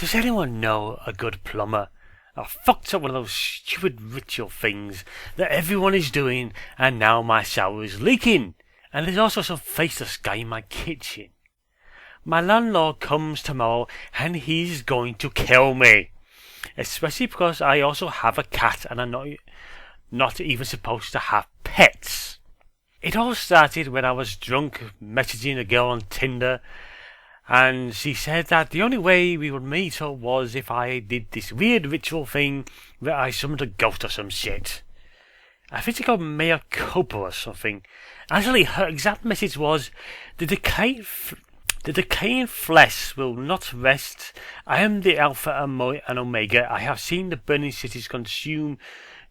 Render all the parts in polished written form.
Does anyone know a good plumber? I fucked up one of those stupid ritual things that everyone is doing, and now my shower is leaking. And there's also some faceless guy in my kitchen. My landlord comes tomorrow, and he's going to kill me. Especially because I also have a cat, and I'm not even supposed to have pets. It all started when I was drunk messaging a girl on Tinder, and she said that the only way we would meet up was if I did this weird ritual thing where I summoned a ghost or some shit. I think she called Mea Culpa or something. Actually, her exact message was, the decaying flesh will not rest. I am the Alpha and Omega. I have seen the burning cities consume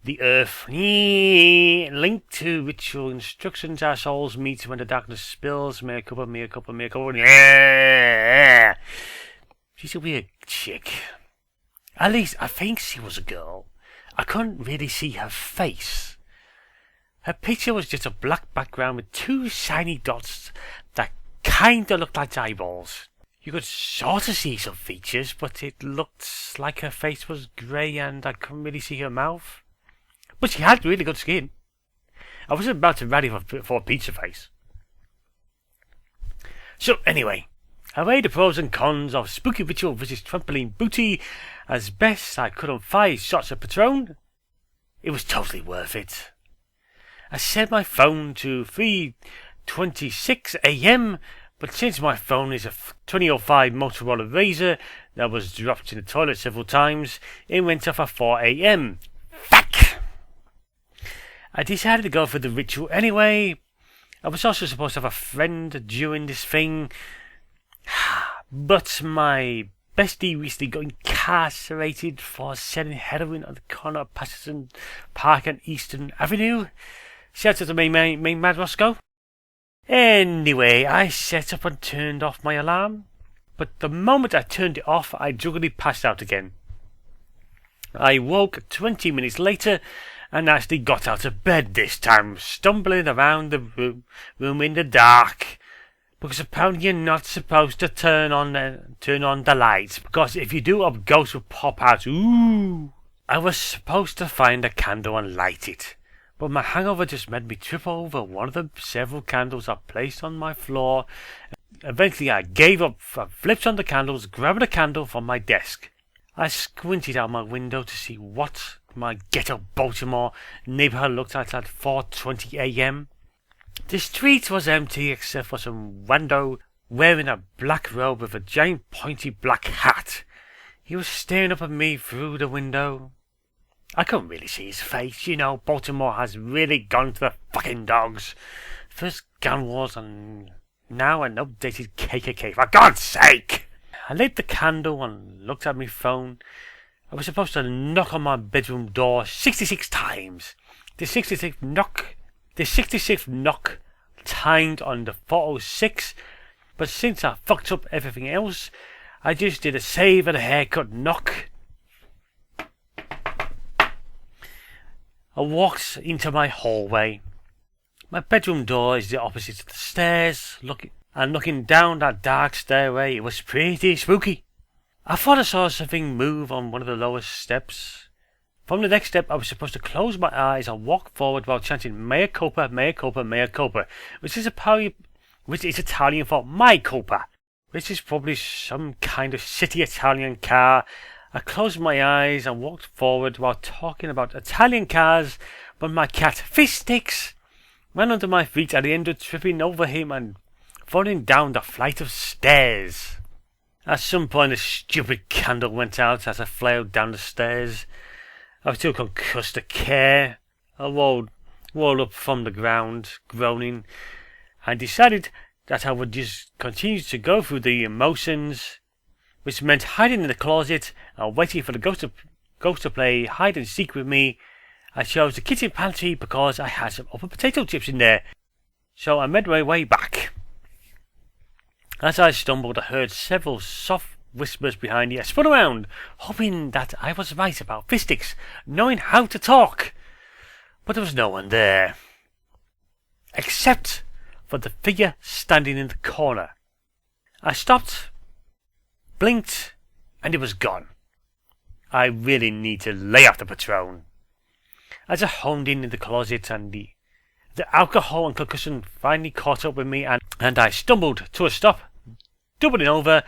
the earth. Linked to ritual instructions, our souls meet when the darkness spills. Mea Culpa, Mea Culpa, Mea Culpa. Yeah. She's a weird chick. At least I think she was a girl. I couldn't really see her face. Her picture was just a black background with two shiny dots that kinda looked like eyeballs. You could sort of see some features, but it looked like her face was grey and I couldn't really see her mouth. But she had really good skin. I wasn't about to ready for a pizza face. So anyway, I weighed the pros and cons of spooky ritual versus trampoline booty as best I could on 5 shots of Patron. It was totally worth it. I set my phone to 3:26 a.m, but since my phone is a 2005 Motorola Razr that was dropped in the toilet several times, it went off at 4 a.m. Fuck! I decided to go for the ritual anyway. I was also supposed to have a friend during this thing, but my bestie recently got incarcerated for selling heroin at the corner of Patterson Park and Eastern Avenue. Shout out to main man Roscoe. Anyway, I set up and turned off my alarm, but the moment I turned it off, I druggedly passed out again. I woke 20 minutes later and actually got out of bed this time, stumbling around the room in the dark, because apparently you're not supposed to turn on the lights, because if you do, a ghost will pop out. Ooh! I was supposed to find a candle and light it, but my hangover just made me trip over one of the several candles I placed on my floor. Eventually I gave up, flipped on the candles, grabbed a candle from my desk. I squinted out my window to see what my ghetto Baltimore neighborhood looked like at 4:20 a.m. The street was empty except for some rando wearing a black robe with a giant pointy black hat. He was staring up at me through the window. I couldn't really see his face. You know, Baltimore has really gone to the fucking dogs. First gun wars and now an updated KKK. For God's sake! I lit the candle and looked at my phone. I was supposed to knock on my bedroom door 66 times. The 66th knock timed on the 4:06, but since I fucked up everything else, I just did a save and a haircut knock. I walked into my hallway. My bedroom door is the opposite of the stairs. Looking down that dark stairway, it was pretty spooky. I thought I saw something move on one of the lowest steps. From the next step, I was supposed to close my eyes and walk forward while chanting Mea Culpa, Mea Culpa, Mea Culpa, which is Italian for my culpa, which is probably some kind of shitty Italian car. I closed my eyes and walked forward while talking about Italian cars, but my cat Fish Sticks ran under my feet and I ended up tripping over him and falling down the flight of stairs. At some point, a stupid candle went out as I flailed down the stairs. I was too concussed to care. I rolled up from the ground, groaning, and decided that I would just continue to go through the motions, which meant hiding in the closet and waiting for the ghost to play hide and seek with me. I chose the kitchen pantry because I had some open potato chips in there, so I made my way back. As I stumbled, I heard several soft whispers behind me. I spun around, hoping that I was right about Fish Sticks knowing how to talk. But there was no one there, except for the figure standing in the corner. I stopped, blinked, and it was gone. I really need to lay off the Patron. As I honed in the closet and the alcohol and concussion finally caught up with me, and I stumbled to a stop, doubling over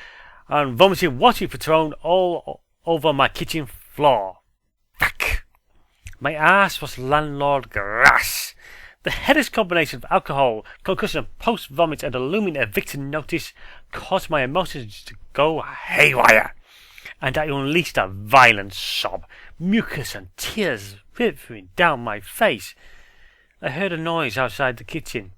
and vomiting watery Patron all over my kitchen floor. Fuck! My ass was landlord grass. The headless combination of alcohol, concussion, post-vomit and a looming eviction notice caused my emotions to go haywire, and I unleashed a violent sob, mucus and tears rivering down my face. I heard a noise outside the kitchen.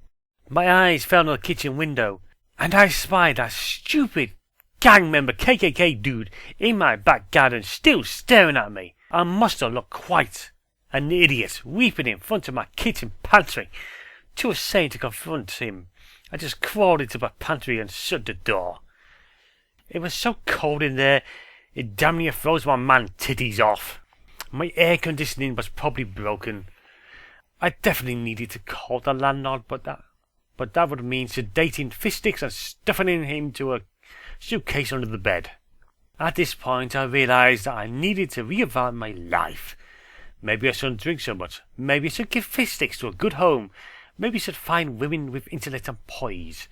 My eyes fell on the kitchen window, and I spied that stupid gang member KKK dude in my back garden still staring at me. I must have looked quite an idiot, weeping in front of my kitchen pantry. Too ashamed to confront him, I just crawled into my pantry and shut the door. It was so cold in there, it damn near froze my man titties off. My air conditioning was probably broken. I definitely needed to call the landlord, but that would mean sedating fish sticks and stuffing him to a suitcase under the bed. At this point, I realized that I needed to reevaluate my life. Maybe I shouldn't drink so much. Maybe I should give fish sticks to a good home. Maybe I should find women with intellect and poise.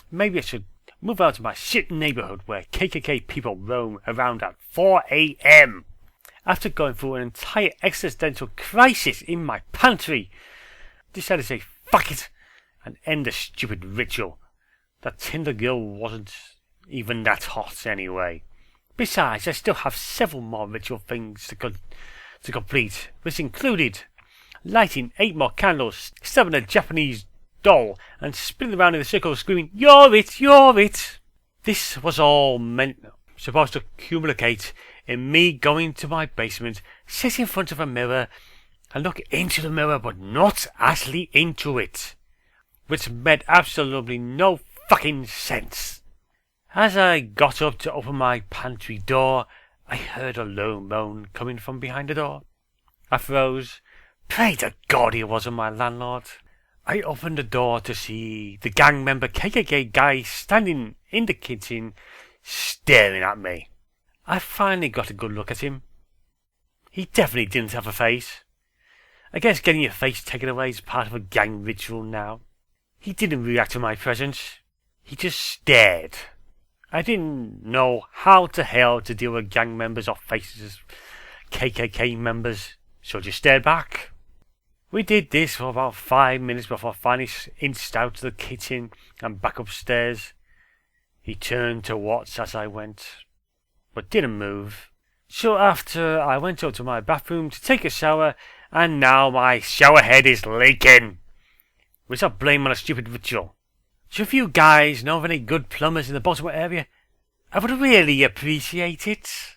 Maybe I should move out of my shit neighborhood where KKK people roam around at 4 a.m. After going through an entire existential crisis in my pantry, I decided to say fuck it and end the stupid ritual. That Tinder girl wasn't even that hot anyway. Besides, I still have several more ritual things to complete, which included lighting 8 more candles, stabbing a Japanese doll, and spinning around in a circle screaming, "You're it! You're it!" This was all supposed to culminate in me going to my basement, sit in front of a mirror, and look into the mirror, but not actually into it, which made absolutely no fucking sense. As I got up to open my pantry door, I heard a low moan coming from behind the door. I froze. Pray to God he wasn't my landlord. I opened the door to see the gang member KKK guy standing in the kitchen, staring at me. I finally got a good look at him. He definitely didn't have a face. I guess getting your face taken away is part of a gang ritual now. He didn't react to my presence. He just stared. I didn't know how the hell to deal with gang members or faces as KKK members, so just stared back. We did this for about 5 minutes before I finally inched out to the kitchen and back upstairs. He turned to watch as I went, but didn't move. So after, I went up to my bathroom to take a shower, and now my shower head is leaking, which I blame on a stupid ritual. So if you guys know of any good plumbers in the Baltimore area, I would really appreciate it.